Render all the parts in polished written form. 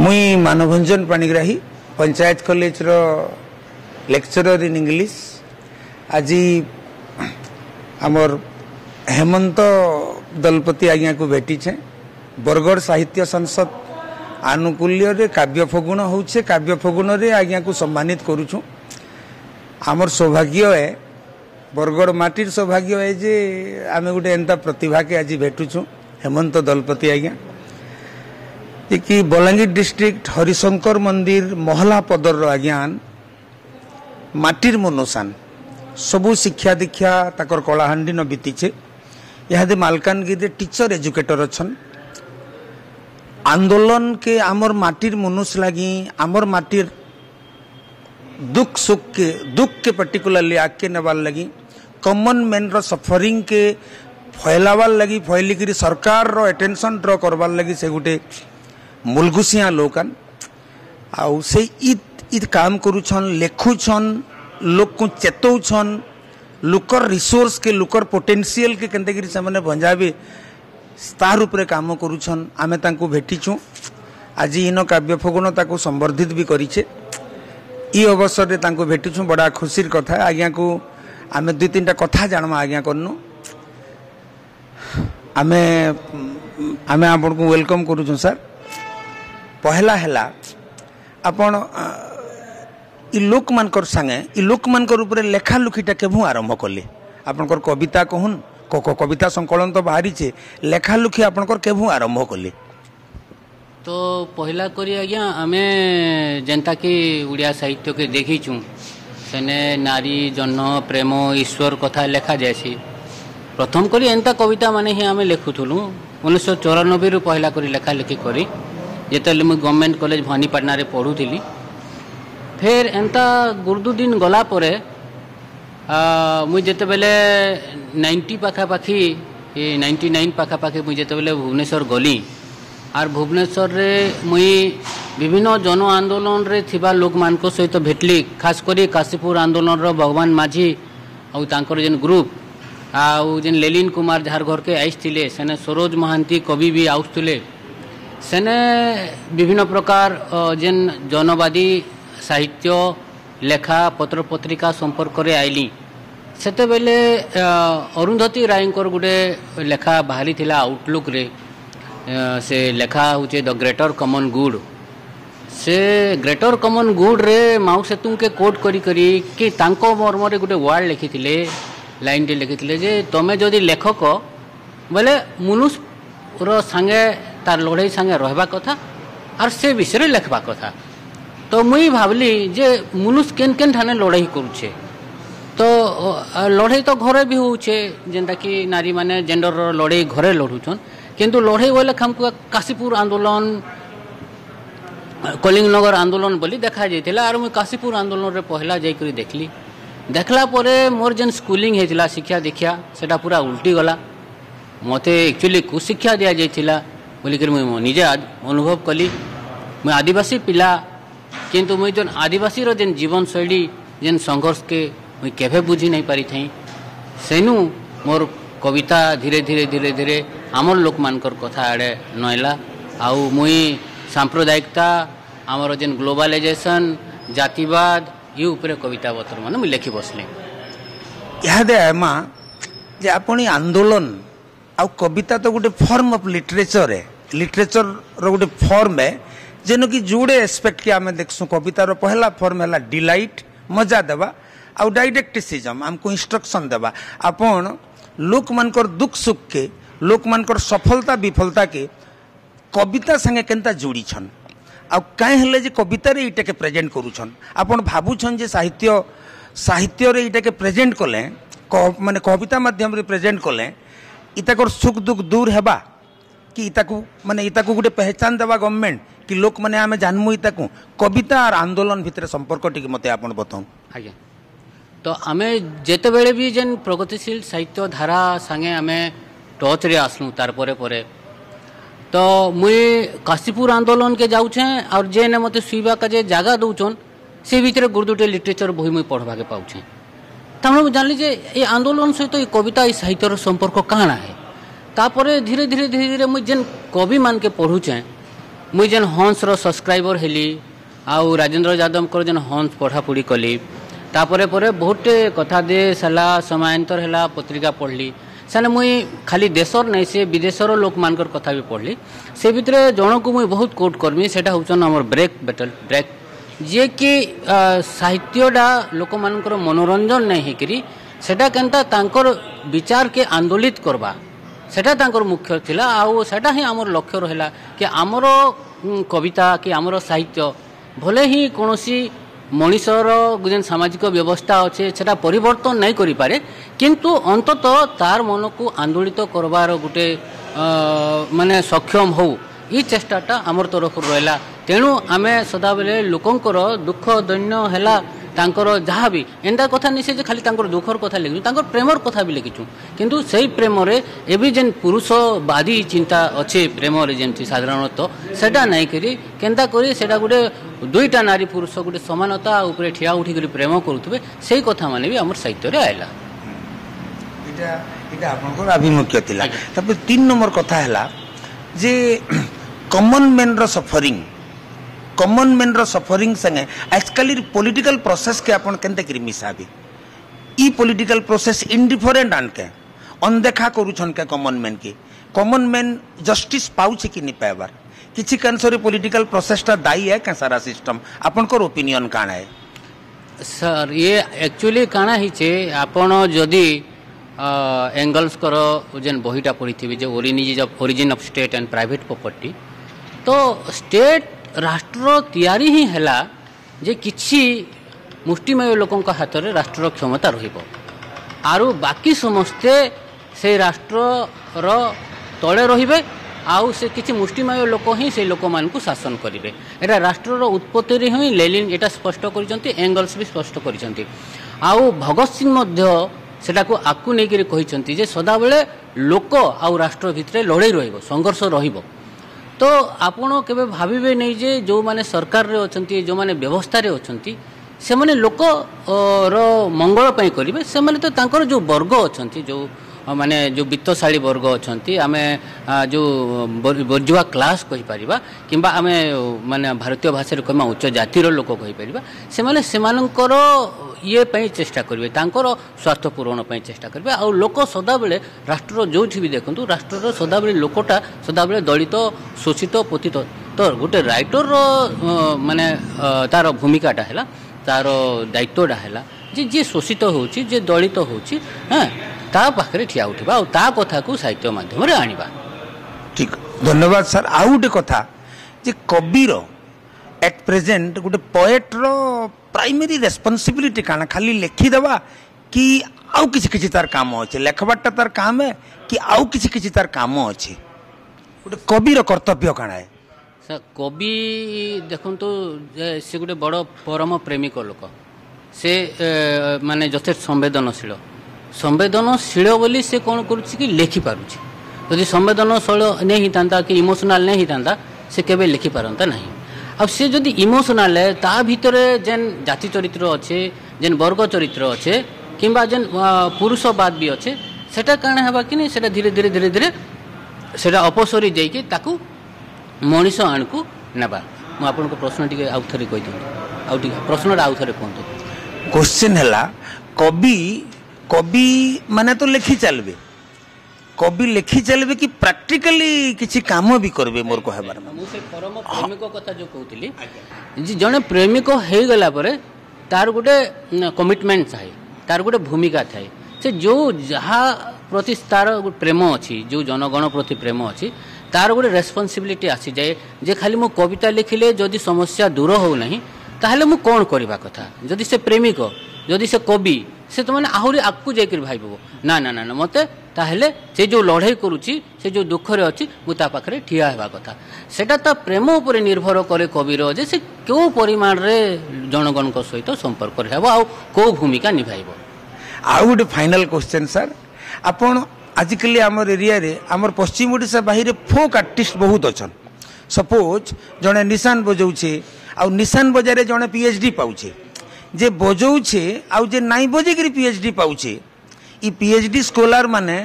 मुई मानभंजन पाणिग्राही पंचायत कॉलेज रो lecturer in English आज आमर हेमंत दलपति आज्ञा को भेटी छे बरगढ़ साहित्य संसद आनुकूल्य रे काव्य फगुण होउछे काव्य फगुण रे आज्ञा को सम्मानित करूछु। आमर सौभाग्य है बरगढ़ माटीर सौभाग्य है जे आमे गुटे एंता प्रतिभा के आज भेटुछु हेमंत दलपति आज्ञा कि बलांगीर डिस्ट्रिक्ट हरिशंकर मंदिर महला पदर आज्ञान माटीर मनोसान सबू शिक्षा दीक्षा ताकर कलाहांडी न बीतीचे यहाँ मालकानगिरी टीचर एजुकेटर अच्छन आंदोलन के आमर माटीर मनुष्य लगी आमर माटीर दुख सुख के पर्टिकुलरली आगे नेवार लगी कॉमन मैन रो सफरिंग के फैलावार लगी फैलिकी सरकार रो अटेंशन ड्र करवार लगी से गुटे मूलघुसिया लोकान आउ से इत काम करुछन लेखुछन लोक को चेतौछन लुकर रिसोर्स के लुकर पोटेंशियल के केंतेगिरी से माने भंजाबे स्टार ऊपर काम करुछन आमे तांको भेटिछु आज इन काव्य फगुण ताको संवर्धित भी करिछे ई अवसर रे तांको भेटिछु बड़ा खुशीर कथा आज्ञा को आमे दुई तीन टा कथा जानमा आज्ञा करनु आमे आमे आपन को वेलकम करूछु सर। पहला हेला आपण इ लोक मानकर संगे इ लोक मानकर ऊपर लेखा लुखीटा केभु आरंभ कले आपनकर कविता कहून कविता संकलन तो बाहरी छे लेखा लुखी आपनकर केभु आरंभ कले तो पहला करी आज्ञा आमे जनता के उड़िया साहित्य के देखिछु सेने नारी जन्म प्रेम ईश्वर कथा लेखा जायसी प्रथम करी एंता कविता माने ही आमे लेखुथुलु 1994 रु पहला करी लेखा लिखी करी जेतले मु गवर्नमेंट कॉलेज भवानीपाटना रे पढुथिली फिर एंता गुर्दु दिन गला परे मु जेते बेले 90 पाखा पाखी 99 पाखा पाखी मु जेते बेले भुवनेश्वर गली आर भुवनेश्वर रे मुई विभिन्न जन आंदोलन रे थिबा लोक मान को सहित भेटली खास करी काशीपुर आंदोलन रो भगवान माझी और तांकर जेन ग्रुप आउ जेन लेलिन कुमार झार घर के आइसथिले सेने सरोज महांती कवि भी आउसथिले सेने विभिन्न प्रकार जेन जनवादी साहित्य लेखा पत्र पत्रिका संपर्क रे आइली सेते बेले अरुंधति रायंकर गुडे लेखा बाहरी थिला आउटलुक रे से लेखा होचे द ग्रेटर कॉमन गुड से ग्रेटर कॉमन गुड रे माउ सेतुंग के कोट करी करी कि तांको मर्म रे गुटे वर्ड लिखिथिले लाइन टे लिखिथिले जे तमे जदी लेखक बोले मनुष्य रो संगे तार लड़ाई संगे रहबा कथा और से विषय रे लेखबा कथा तो मुई भाबली जे मनुष्य केन केन ठाने लड़ाई करूछे तो लड़ाई तो घरे भी होउछे जेंता कि नारी माने जेंडर रो लड़ाई घरे लड़ुछन किंतु लड़ाई बोले हमको काशीपुर आंदोलन कलिंगनगर आंदोलन बोली देखा जाइथिला और मुई काशीपुर आंदोलन रे पहला जाई करी देखली देखला परे मोर जेन स्कूलिंग हेतिला शिक्षा दीक्षा सेटा पूरा उल्टी गला मते एक्चुअली कु शिक्षा दिया जाइथिला बोली कर मुई निजे अनुभव कली मुई आदिवासी पिला किंतु मुई जन आदिवासी रो जेन जीवन शैली जेन संघर्ष के मुई केभे बुझी नहीं पारी थई सेनु मोर कविता धीरे धीरे धीरे धीरे आमर लोक मानकर कथा आड़े नयला आउ मुई सांप्रदायिकता आमर जेन ग्लोबलाइजेशन जातिवाद ये ऊपर कविता बतर माने मुई लिखि बसले यादे आमा जे आपणी आंदोलन आ कविता तो गोटे फॉर्म ऑफ लिटरेचर है लिटरेचर रो गोटे फॉर्म है जेनो कि जुड़े एस्पेक्ट के आमे देखसु कविता रो पहला फॉर्म है डिलाइट मजा देवा आ डायरेक्टिसिज्म हमको इंस्ट्रक्शन देवा आपण लोक मानकर दुख सुख के लोक मानकर सफलता विफलता के कविता संगे केनता जोड़ी छन आ काहे हले जे कविता रे इटा के प्रेजेंट करूछन आपण भाबुछन जे साहित्य रे इटा के प्रेजेंट कले माने कविता माध्यम रे प्रेजेंट कले इताकर सुख दुख दूर हेबा कि इताकू माने इताकू गुटे पहचान देवा गवर्नमेंट कि लोक माने आमे जानमु इताकू कविता और आंदोलन भितर संपर्क टिक मते आपण बताऊ आज्ञा तो आमे जेते बेले भी जेन प्रगतिशील साहित्य धारा संगे आमे टच रे आसलु तार परे परे तो मुई काशीपुर आंदोलन के जाउछे और जेने मते सुइबा का जे जागा दउछन से भीतर गुरदुटे लिटरेचर बही मुई पढ़बा के पाउछे तमने जानली जे ए आंदोलन सहित ए कविता ए साहित्य रो संपर्क काना है तापरे धीरे धीरे धीरे धीरे मुई जेन कवि मान के पढ़ुचे मुई जेन हंस रो सब्सक्राइबर हेली आउ राजेंद्र यादव को जेन हंस पढ़ापढ़ी कली तापरे परे बहुत कथा दे साला समांतर है पत्रिका पढ़ली सेने मुई खाली देशर नहीं से विदेशर लोक मानकर कथा भी पढ़ली से भितर जन को मुई बहुत कोट करमी सेटा होचन हमर ब्रेक ब्रेक जे कि साहित्यटा लोक मानकर मनोरंजन नहीं हेकरी सेटा केनता तांकर विचार के आंदोलित करबा सेटा तांकर मुख्य थिला आउ सेटा ही हमर लक्ष्य रहला कि हमर कविता कि हमर साहित्य भले ही कोनोसी मनीषर जेन सामाजिक व्यवस्था अच्छे सेटा परिवर्तन नहीं करि पारे किंतु अंततः तार मन को आंदोलित करबार गुटे माने सक्षम हो ये चेष्टाटा आमर तरफ रहा तेणु आमे सदा बेले लोकंकर दुख दैन्य हैला तांकर जहाँ भी एंता कथा नहीं से खाली तांकर दुखर कथा लिखु तांकर प्रेमर कथा भी लिखिछु किंतु सही प्रेम रे एबी जेन पुरुषवादी चिंता अच्छे प्रेम रे जेमति साधारणतः सेटा नहीं करी केंता करी सेटा गुटे दुईटा नारी पुरुष गुटे समानता ऊपर ठिया उठी करी प्रेम करुथबे सेही कथा माने भी हमर साहित्य रे आइला इटा आपनकर अभिमुख्य थिला तब 3 नंबर कथा हैला जे कॉमन मैन रो सफरिंग संगे आजकल पॉलिटिकल प्रोसेस के अपन केनते करी मिसाबी ई पॉलिटिकल प्रोसेस इंडिफरेंट आनके अनदेखा करूछन के कॉमन मैन जस्टिस पाउछ कि नहीं पाइबार किछि कैंसर पॉलिटिकल प्रोसेसटा दायी है क्या सारा सिस्टम आपनकर ओपिनियन काना है सर ये एक्चुअली काना ही छे आपण जदी एंगल्स करो जेन बहीटा पढ़ी थी जो origin of state and private property तो स्टेट राष्ट्र तैयारी ही हैला जे किछि मुष्टिमय लोकों का हाथ में राष्ट्र क्षमता रहिबो आरु बाकी समस्ते से राष्ट्र रो तले रहिबे आउ से किछि मुष्टिमय लोक ही से लोक मान को शासन करिवे एटा राष्ट्र रो उत्पत्ति रे ही लेनिन एटा स्पष्ट करिसंती एंगल्स भी स्पष्ट करिसंती आउ भगत सिंह मध्य सेटा को आकु नै करी कहिसंती जे सदा बेले लोक आउ राष्ट्र भितरे लड़ाई रहिबो संघर्ष रहिबो तो आपण केबे भाबिबे नै जे जो माने सरकार रे अछंती जो माने व्यवस्था रे अछंती से माने लोक रो मंगल पई करिवे से माने तो तांकर जो वर्ग अछंती जो माने जो वित्तशाली वर्ग अछंती आमे जो बर्जुआ क्लास कहि परिबा किबा आमे माने भारतीय भाषा रे कमा उच्च जातिर लोक कहि परिबा से माने सेमानकर ये पई चेष्टा करिवे तांकर स्वार्थ पूरण पई चेष्टा करिवे आ लोक सदा बेले राष्ट्र जोठी भी देखंतु राष्ट्र सदा बेले लोकटा सदा बेले दलित शोषित पतित तो गोटे राइटर माने तार भूमिकाटा हैला तार दायित्वटा हैला जे शोषित होउची जे दलित होउची हां ता पाखरे ठिया उठिबा आ ता कथा को साहित्य माध्यम रे आनिबा ठीक धन्यवाद सर आ गोटे कथा जे कबीर एट प्रेजेंट गोटे पोएट रो प्राइमरी रेस्पॉन्सिबिलिटी काना खाली लिखी देवा कि आउ किछि किछि तार काम अछि लेखबाटा तार काम है कि आउ किछि किछि तार काम अछि गोटे कबीर कर्तव्य काना है सर कवि देखंतु से गोटे बड़ परम प्रेमिक लोक से माने यथेष्ट संवेदनशील बोली से कौन करुछि कि लिखि पारुछि यदि संवेदनशील नहीं था कि इमोशनल नहीं था से केबे लिखि पारंता नहीं अब से जदि इमोशनल है ता भीतर जेन जाति चरित्र अच्छे जेन वर्ग चरित्र अच्छे किंबा जेन पुरुषवाद भी अच्छे सेटा काण हेबा कि नहीं सेटा धीरे धीरे धीरे धीरे सेटा अपसरी जाइके ताकू मनीष आणकू नेबा मु आपन को प्रश्न टिके आउ थरे कहि दउ आउ टिके प्रश्नटा आउ थरे कोंतो क्वेश्चन हैला कवि माने तो लिखि चलबे कवि लिखि चलबे कि प्रैक्टिकली किछि काम भी करबे मोर को हेबार मु से परम प्रेमिक कथा जो कहउतिली जे जने प्रेमिक हे गला परे तार गुटे कमिटमेंट थाए तार गुटे भूमिका थाए से जो जहा प्रति तार प्रेम अछि जो जनगण प्रति प्रेम अछि तार गुटे रेस्पॉन्सिबिलिटी आसी जाए जे खाली मु कविता लिखिले जदि समस्या दूर हो नहीं ताहले मु कोन करबा कथा जदि से प्रेमिक जदि से कवि से तो मैंने आहरी आगू जाकर भाईब ना ना ना मत ताहले से जो लड़ाई करुच्ची से जो दुख रे अच्छी मुझे पाखे ठिया होगा कथा सेटा ता प्रेम उपर निर्भर करे कविर जे से क्यों परिमाण रे जनगण सहित संपर्क रहा आ कौ भूमिका निभाइब आउ गोटे फाइनल क्वेश्चन सर आपण आजिकल आमर एरिया रे आमर पश्चिम ओडिशा बाहर फोक आर्टिस्ट बहुत अच्छन सपोज जड़े निशान बजाऊे आ निशान बजारे जड़े पीएचडी पाऊे जे बजाऊे आउ जे नाई बजे पीएचडी पाऊे ई पीएचडी स्कॉलर माने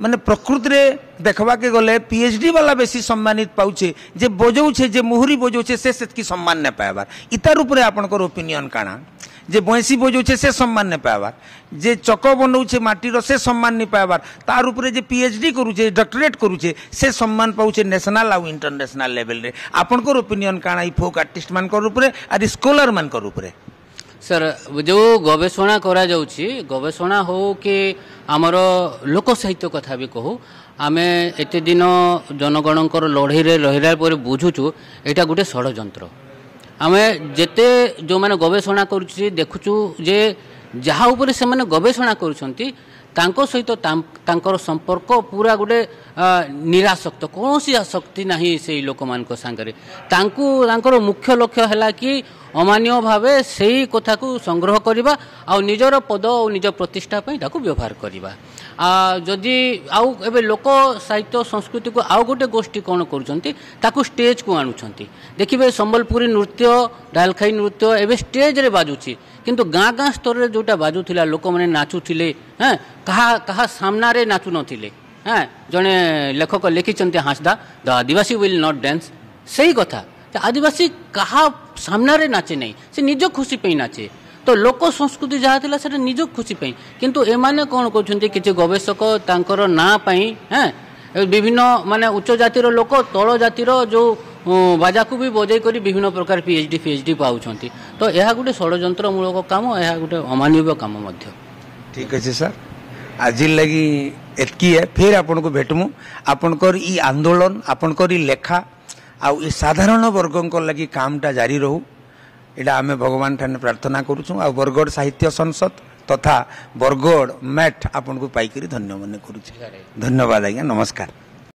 माने प्रकृति रे देखवा के गले पीएचडी वाला बेसी सम्मानित पाउछे जे बजौछे जे मुहुरी बजौछे से सेतकी सम्मान ने पाइबार इतार ऊपर आपनकर ओपिनियन काना जे बंसी बजौछे से सम्मान ने पाइबार जे चक बनौछे माटीर से सम्मान नहीं पाइबार तार ऊपर जे पीएचडी करूछे डॉक्टरेट करूछे से सम्मान पाउछे नेशनल आ इंटरनेशनल लेवल रे आपनकर ओपिनियन काना ई फोक आर्टिस्ट मानकर ऊपर आ स्कॉलर मानकर ऊपर सर जो गवेषणा करा जाउछि गवेषणा हो कि आमर लोक साहित्य कथा भी कहू आमे एते दिन जनगणकर लड़ाई रे रहिला पर बुझुछु एटा गुटे षडयंत्र आमे जेते जो माने गवेषणा करूछि देखुछु जे जहा ऊपर से माने गवेषणा करूछंती तांको सहित तांकर संपर्क पूरा गोटे निरासक्त कौन सी आसक्ति नहीं से लोक मान सांगरे तांकर मुख्य लक्ष्य है कि अमान्य भावे से कथा को संग्रह करवा आ निजर पद और निज प्रतिष्ठा ताकू व्यवहार करवा जदि आउ एबे लोक साहित्य संस्कृति को आउ गोटे गोष्ठी कौन करुँच स्टेज को आणुंट देखिए संबलपुरी नृत्य डालखाई नृत्य एवं स्टेज रे बाजुची किंतु गाँ गाँ स्तर में जोटा बाजुला लोक मैंने नाचुले हाँ कहा सामना रे नाचु नथिले हाँ जड़े लेखक लिखिंट Hansda the Adivasi will not dance सही कथा आदिवासी कहा सामना रे नाचे नहीं से निज खुशी पे नाचे तो लोक संस्कृति जहाँ थी से निज खुशी पे किंतु एमाने कौन कहते किसी गवेषक तांकर ना पाई हाँ विभिन्न माने उच्च जातिर लोक तल जातिर जो बाजा को भी बजाई कर विभिन्न प्रकार पीएचडी पाउछंती तो यह गोटे षडयंत्रमूलक काम यह गोटे अमानवीय काम मध्य ठीक अच्छे सर आज लगी एतकी है फिर आपन को भेटमु आपनकर ई आंदोलन आपनकर ई लेखा आउ ई साधारण वर्गों लगी कामटा जारी रहू एटा आमे भगवान ठाने प्रार्थना करूछु आ बरगढ़ साहित्य संसद तथा बरगढ़ मैट आपन को पाई करी धन्य मन करूछु धन्यवाद आज्ञा नमस्कार।